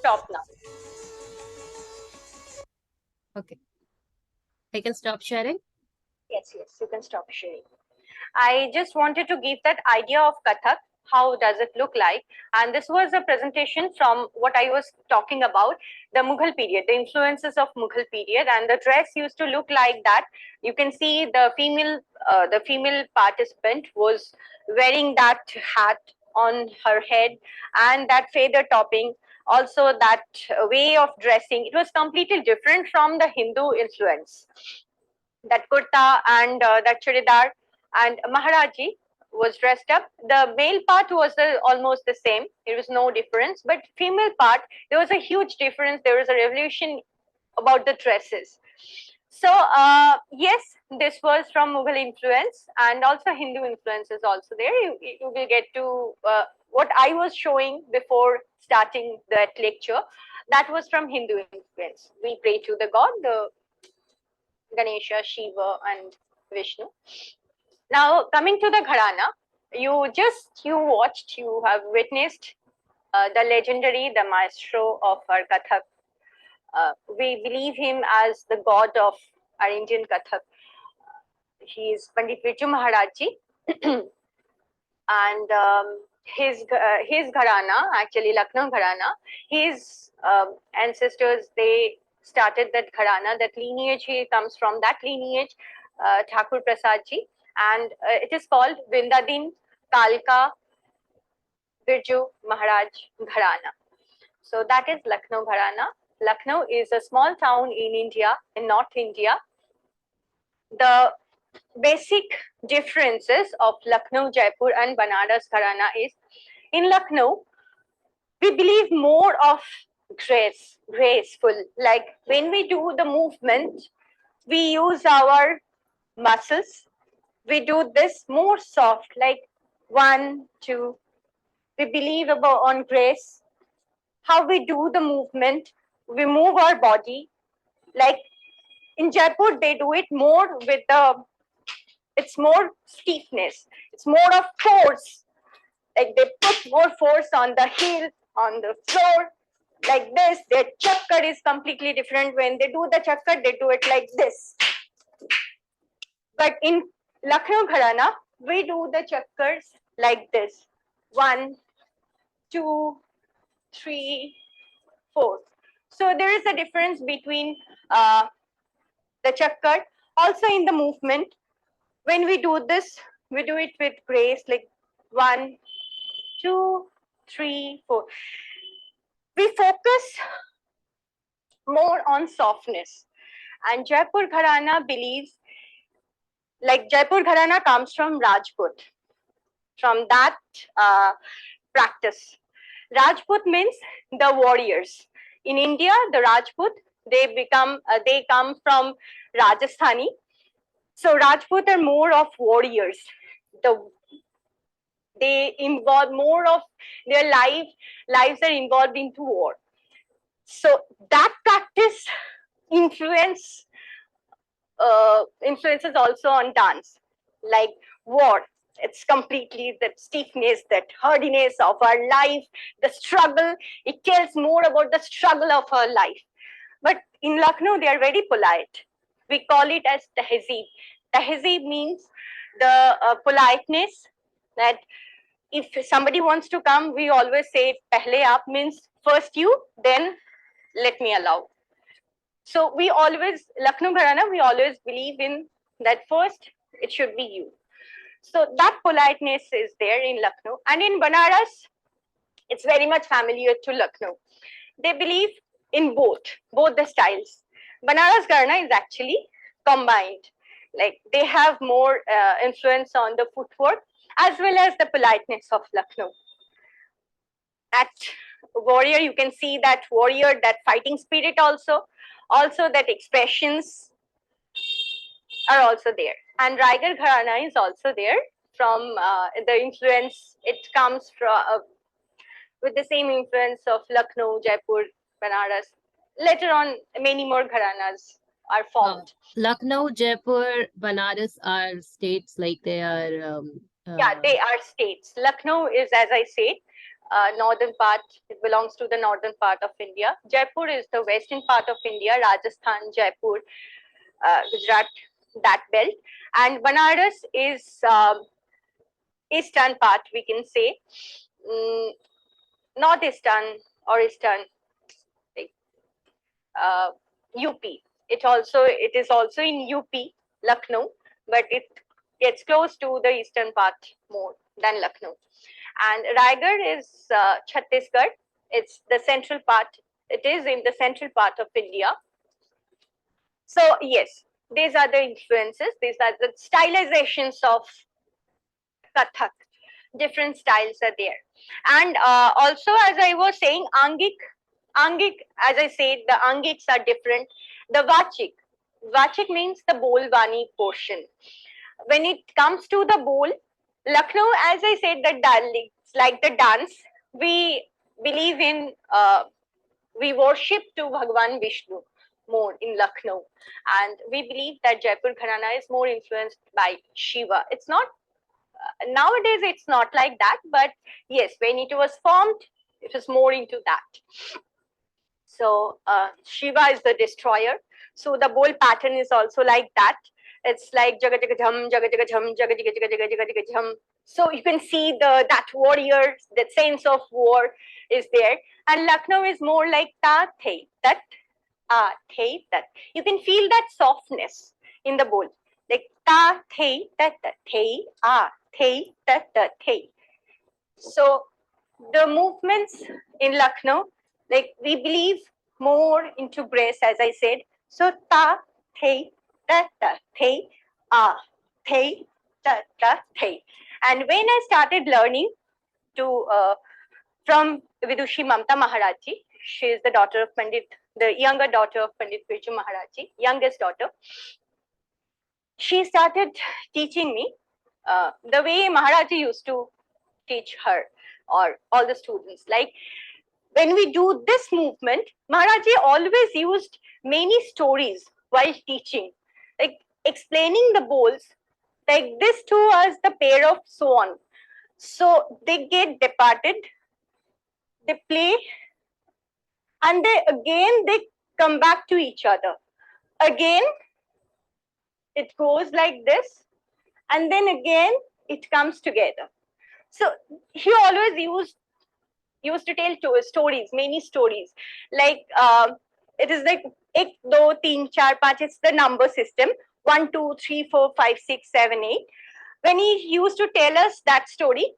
Stop now. Okay. I can stop sharing. Yes, yes, you can stop sharing. I just wanted to give that idea of Kathak. How does it look like? And this was a presentation from what I was talking about, the Mughal period, the influences of Mughal period, and the dress used to look like that. You can see the female participant was wearing that hat on her head and that feather topping. Also, that way of dressing, it was completely different from the Hindu influence. That kurta and that churidar, and Maharaji was dressed up. The male part was almost the same. There was no difference, but female part, there was a huge difference. There was a revolution about the dresses. So yes, this was from Mughal influence, and also Hindu influence is also there. You will get to what I was showing before starting that lecture. That was from Hindu influence. We pray to the god, the Ganesha, Shiva, and Vishnu. Now, coming to the Gharana, you watched, you have witnessed the legendary, the maestro of our Kathak. We believe him as the god of our Indian Kathak. He is Pandit Viju Maharajji, and his Gharana, actually Lucknow Gharana, his ancestors, they started that Gharana, that lineage. He comes from that lineage, Thakur Prasadji, and it is called Vindadin Kalka Birju Maharaj Gharana. So that is Lucknow Gharana. Lucknow is a small town in India, in North India. The basic differences of Lucknow, Jaipur, and Banaras Gharana is, in Lucknow, we believe more of graceful. Like when we do the movement, we use our muscles. We do this more soft, like 1, 2. We believe on grace. How we do the movement, we move our body. Like in Jaipur, they do it more with it's more stiffness. It's more of force. Like they put more force on the heel, on the floor, like this. Their chakkar is completely different. When they do the chakkar, they do it like this. But in Lucknow Gharana, we do the chakkars like this. 1, 2, 3, 4. So there is a difference between the chakkar. Also in the movement, when we do this, we do it with grace, like 1, 2, 3, 4. We focus more on softness. And Jaipur Gharana believes, like Jaipur Gharana comes from Rajput, from that practice. Rajput means the warriors. In India, the Rajput, they come from Rajasthani. So Rajput are more of warriors. They involve more of their lives are involved into war. So that practice influences also on dance, like war. It's completely that stiffness, that hardiness of our life, the struggle. It tells more about the struggle of our life. But in Lucknow, they are very polite. We call it as tehzeeb. Tehzeeb means the politeness, that if somebody wants to come, we always say pehle aap, means first you, then let me allow. So we always, Lucknow Gharana, we always believe in that first it should be you. So that politeness is there in Lucknow. And in Banaras, it's very much familiar to Lucknow. They believe in both the styles. Banaras Gharana is actually combined. Like they have more influence on the footwork as well as the politeness of Lucknow. That warrior, you can see that warrior, that fighting spirit also that expressions are also there. And Raigarh Gharana is also there from the influence. It comes from with the same influence of Lucknow, Jaipur, Banaras. Later on, many more Gharanas are formed. Lucknow, Jaipur, Banaras are states, like they are. Yeah, they are states. Lucknow is, as I said, northern part. It belongs to the northern part of India. Jaipur is the western part of India. Rajasthan, Jaipur, Gujarat, that belt. And Banaras is eastern part, we can say. Northeastern or eastern, like, UP. It is also in UP, Lucknow, but it gets close to the eastern part more than Lucknow. And Raigad is Chhattisgarh. It's the central part. It is in the central part of India. So yes, these are the influences. These are the stylizations of Kathak. Different styles are there. And also, as I was saying, Angik, as I said, the Angiks are different. The Vachik means the Bolwani portion. When it comes to the bowl, Lucknow, as I said, it's like the dance. We believe in, we worship to Bhagwan Vishnu more in Lucknow. And we believe that Jaipur Gharana is more influenced by Shiva. It's not, nowadays it's not like that, but yes, when it was formed, it was more into that. So Shiva is the destroyer. So the bowl pattern is also like that. It's like jaga jaga jham, jaga jaga jham, jaga jaga jaga jaga jaga jaga jham. So you can see that warrior, that sense of war is there. And Lucknow is more like ta thay, that thay, that. You can feel that softness in the bowl, like ta thay, that thay, thay, that thay. So the movements in Lucknow, like we believe more into grace, as I said. So ta, thay, ta, thay, thay, ta, thay. And when I started learning to from Vidushi Mamta Maharaji, she is the daughter of Pandit, the younger daughter of Pandit Birju Maharaji, youngest daughter. She started teaching me the way Maharaji used to teach her or all the students. Like when we do this movement, Maharaji always used many stories while teaching, like explaining the bowls, like this too was the pair of swan. So they get departed, they play, and they come back to each other. Again, it goes like this, and then again it comes together. So he always used to tell stories, many stories. Like it is like 1, 2, 3, 4, 5. It's the number system. 1, 2, 3, 4, 5, 6, 7, 8. When he used to tell us that story,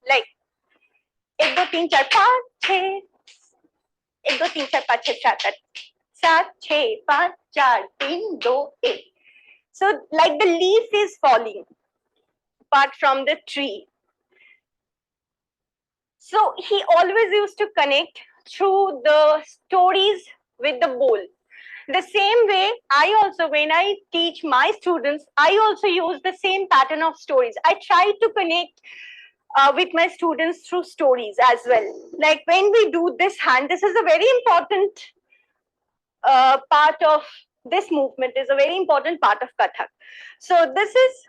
like 1, 2, 3, 4, 5, 6. 1, 2, 3, 4, 5, 6, 7, 8. 7, 6, 5, 4, 3, 2, 1. So like the leaf is falling apart from the tree. So he always used to connect through the stories with the bowl. The same way, I also, when I teach my students, I also use the same pattern of stories. I try to connect with my students through stories as well. Like when we do this hand, this is a very important part of this movement, is a very important part of Kathak. So this is,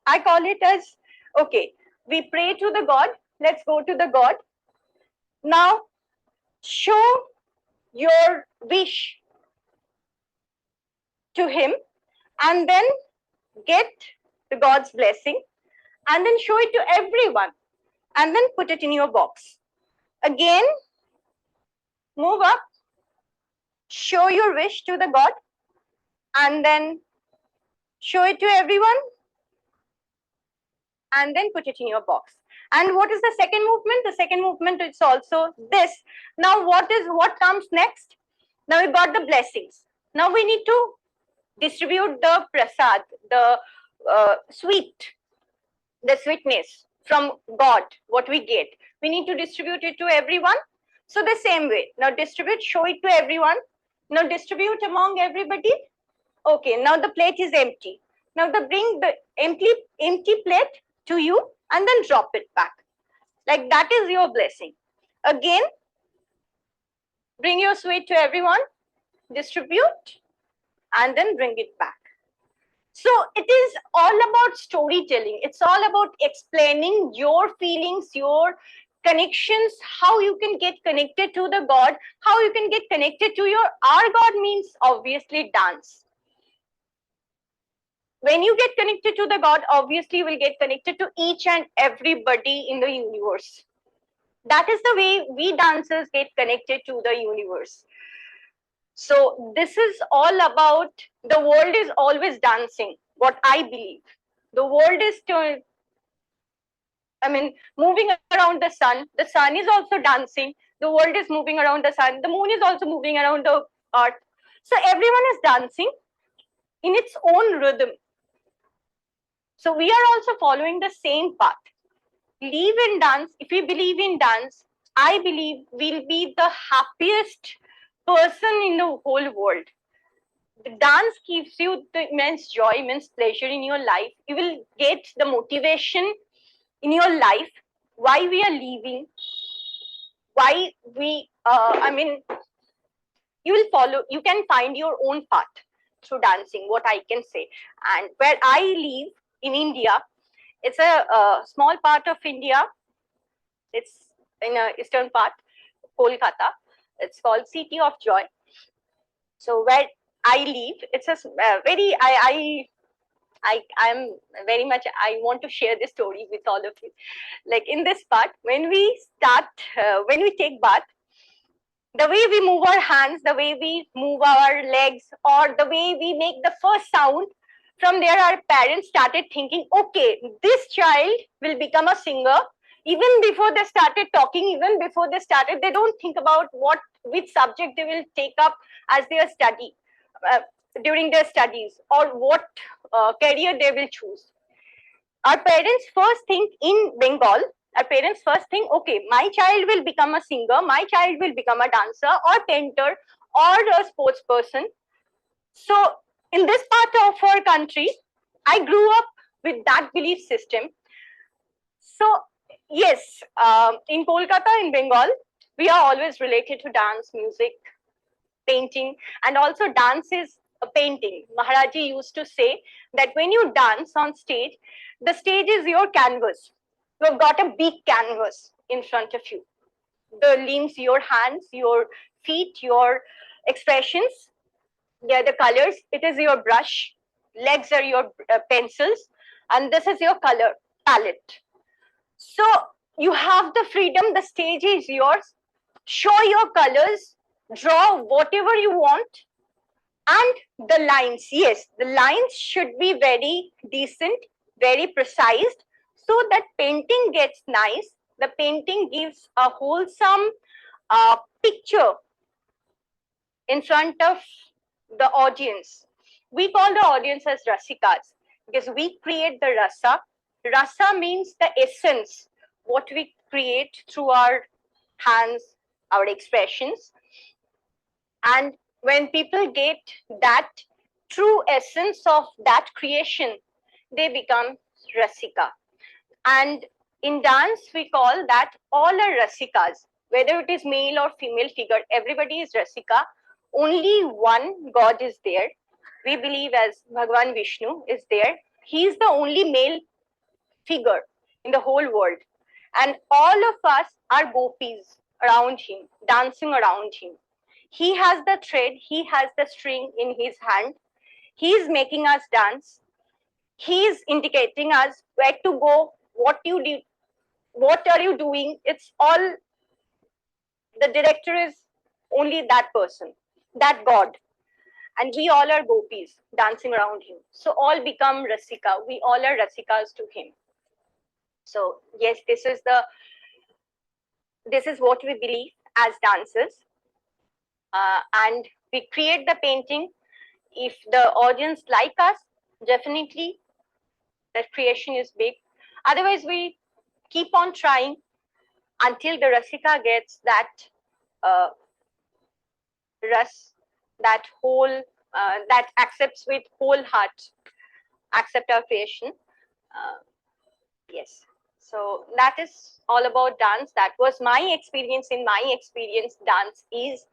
I call it as, okay, we pray to the God. Let's go to the God. Now, show your wish to him and then get the God's blessing and then show it to everyone and then put it in your box. Again, move up, show your wish to the God and then show it to everyone and then put it in your box. And what is the second movement? The second movement is also this. Now what comes next? Now we got the blessings. Now we need to distribute the prasad, the sweetness from God, what we get. We need to distribute it to everyone. So the same way, now distribute, show it to everyone. Now distribute among everybody. Okay, now the plate is empty. Now bring the empty plate to you and then drop it back. Like that is your blessing. Again, bring your sweet to everyone, distribute, and then bring it back. So it is all about storytelling. It's all about explaining your feelings, your connections, how you can get connected to the God, how you can get connected to our God means obviously dance. When you get connected to the God, obviously you will get connected to each and everybody in the universe. That is the way we dancers get connected to the universe. So this is all about, the world is always dancing, what I believe. The world is moving around the sun. The sun is also dancing. The world is moving around the sun. The moon is also moving around the earth. So everyone is dancing in its own rhythm. So we are also following the same path. Believe in dance. If we believe in dance, I believe we'll be the happiest person in the whole world. The dance gives you the immense joy, immense pleasure in your life. You will get the motivation in your life, why we are living, why we, you can find your own path through dancing, what I can say. And where I live in India, it's a small part of India. It's in the eastern part, Kolkata. It's called City of Joy. So where I live, it's a very, I'm very much, I want to share this story with all of you. Like in this part, when we start, when we take bath, the way we move our hands, the way we move our legs, or the way we make the first sound, from there our parents started thinking, okay, this child will become a singer. Even before they started talking, even before they started, they don't think about which subject they will take up as their study, during their studies, or what career they will choose. Our parents first think in Bengal, our parents first think, okay, my child will become a singer, my child will become a dancer or painter or a sports person. So in this part of our country, I grew up with that belief system. So yes, in Kolkata, in Bengal, we are always related to dance, music, painting, and also dance is a painting. Maharaji used to say that when you dance on stage, the stage is your canvas. You have got a big canvas in front of you. The limbs, your hands, your feet, your expressions, they are the colors. It is your brush. Legs are your pencils. And this is your color palette. So you have the freedom. The stage is yours. Show your colors. Draw whatever you want. And the lines, yes, the lines should be very decent, very precise, so that painting gets nice. The painting gives a wholesome picture in front of the audience. We call the audience as rasikas because we create the rasa. Rasa means the essence, what we create through our hands, our expressions. And when people get that true essence of that creation, they become rasika. And in dance, we call that all are rasikas, whether it is male or female figure, everybody is rasika. Only one God is there. We believe as Bhagwan Vishnu is there. He is the only male figure in the whole world. And all of us are gopis around him, dancing around him. He has the thread, he has the string in his hand. He is making us dance. He is indicating us where to go, what you do, what are you doing. It's all, the director is only that person, that God. And we all are gopis dancing around him. So all become Rasika. We all are Rasikas to him. So yes, this is what we believe as dancers. And we create the painting. If the audience like us, definitely that creation is big. Otherwise, we keep on trying until the Rasika gets that ras, that whole, that accepts with whole heart, accept our creation. Yes. So that is all about dance. That was my experience. In my experience, dance is,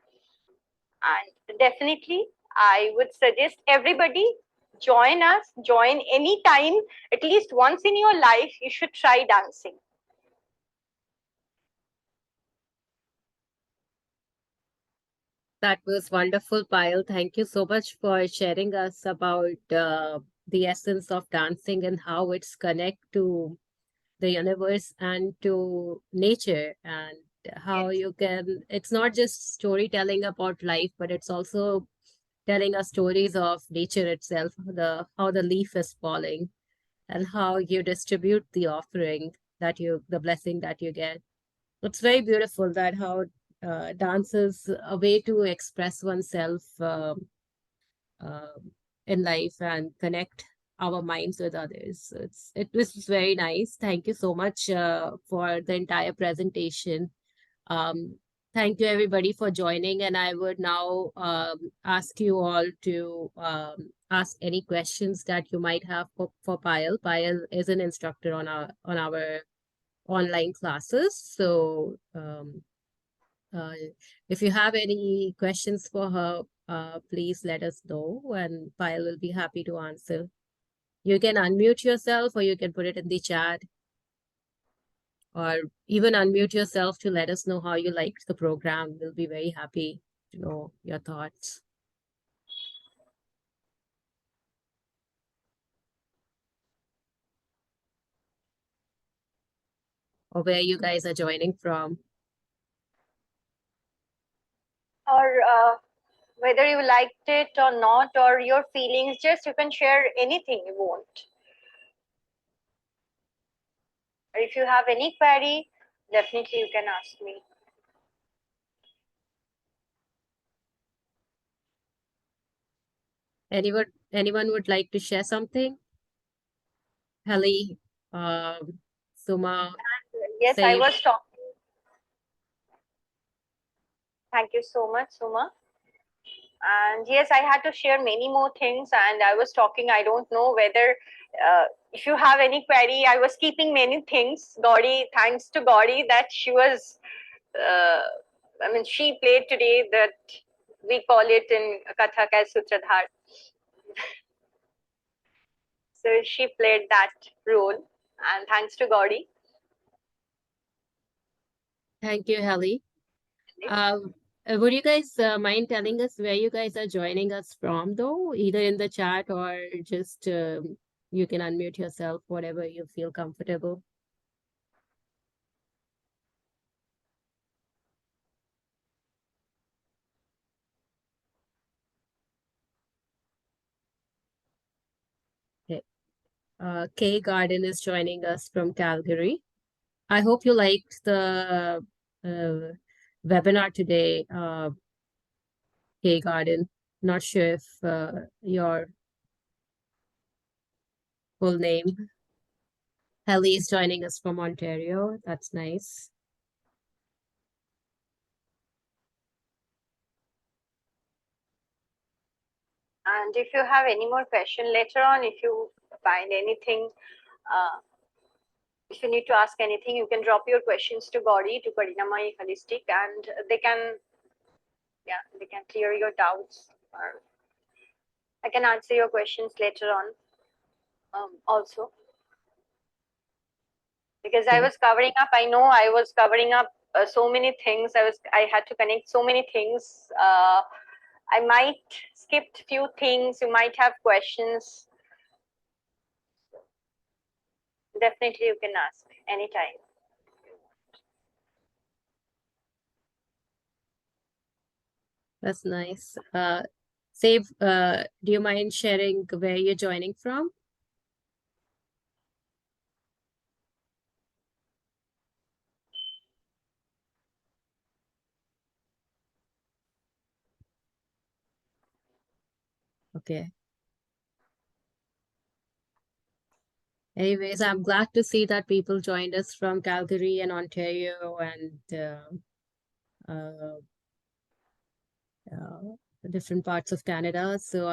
and definitely I would suggest everybody join us, join anytime, at least once in your life, you should try dancing. That was wonderful, Payal. Thank you so much for sharing us about the essence of dancing and how it's connect to the universe and to nature, and how you can, it's not just storytelling about life, but it's also telling us stories of nature itself, the how the leaf is falling and how you distribute the offering that you, the blessing that you get. It's very beautiful that how dance is a way to express oneself uh, in life and connect our minds with others. So it was very nice. Thank you so much for the entire presentation. Thank you everybody for joining, and I would now ask you all to ask any questions that you might have for Payal. Payal is an instructor on our online classes. So uh, if you have any questions for her, please let us know, and Payal will be happy to answer. You can unmute yourself, or you can put it in the chat, or even unmute yourself to let us know how you liked the program. We'll be very happy to know your thoughts. Or where you guys are joining from. Or whether you liked it or not, or your feelings, just you can share anything you want. Or if you have any query, definitely you can ask me. Anyone would like to share something? Helly, Suma, Yes, I Saif. was talking. Thank you so much, Suma. And yes, I had to share many more things, and I was talking. I don't know whether if you have any query, I was keeping many things. Gauri, thanks to Gauri that she was, I mean, she played today that we call it in Kathak as Sutradhar. So she played that role, and thanks to Gauri. Thank you, Helly. Would you guys mind telling us where you guys are joining us from, though, either in the chat or just you can unmute yourself, whatever you feel comfortable. Okay. K Garden is joining us from Calgary. I hope you liked the webinar today, K Garden. Not sure if your full name. Helly is joining us from Ontario. That's nice. And if you have any more question later on, if you find anything, if you need to ask anything, you can drop your questions to Gauri, to Karunamayi Holistic, and they can clear your doubts, or I can answer your questions later on also. Because I was covering up, I know I was covering up so many things. I had to connect so many things. I might skipped few things. You might have questions. Definitely you can ask anytime. That's nice. Save, do you mind sharing where you're joining from? Okay. Anyways, I'm glad to see that people joined us from Calgary and Ontario and uh, different parts of Canada. So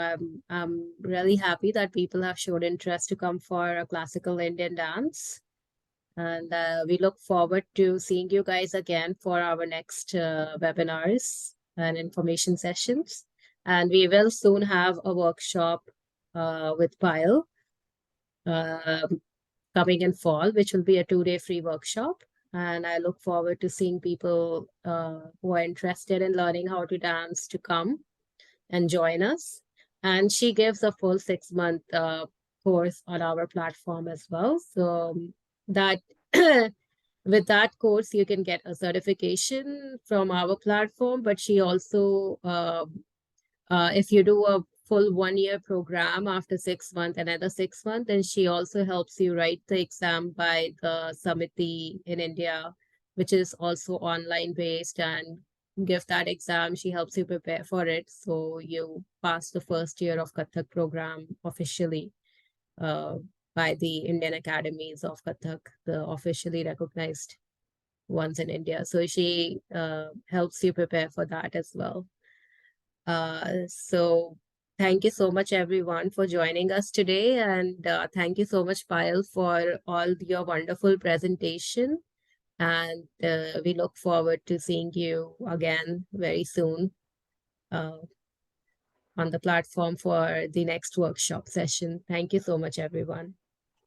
I'm really happy that people have showed interest to come for a classical Indian dance. And we look forward to seeing you guys again for our next webinars and information sessions. And we will soon have a workshop with Payel coming in fall, which will be a 2-day free workshop. And I look forward to seeing people who are interested in learning how to dance to come and join us. And she gives a full 6-month course on our platform as well. So that with that course, you can get a certification from our platform, but she also, if you do a full 1-year program after 6 months, another 6 months, then she also helps you write the exam by the Samiti in India, which is also online based, and give that exam. She helps you prepare for it. So you pass the first year of Kathak program officially by the Indian Academies of Kathak, the officially recognized ones in India. So she helps you prepare for that as well. So thank you so much, everyone, for joining us today. And thank you so much, Payal, for all your wonderful presentation. And we look forward to seeing you again very soon on the platform for the next workshop session. Thank you so much, everyone.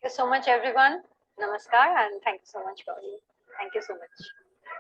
Thank you so much, everyone. Namaskar, and thank you so much, Gauri. Thank you so much.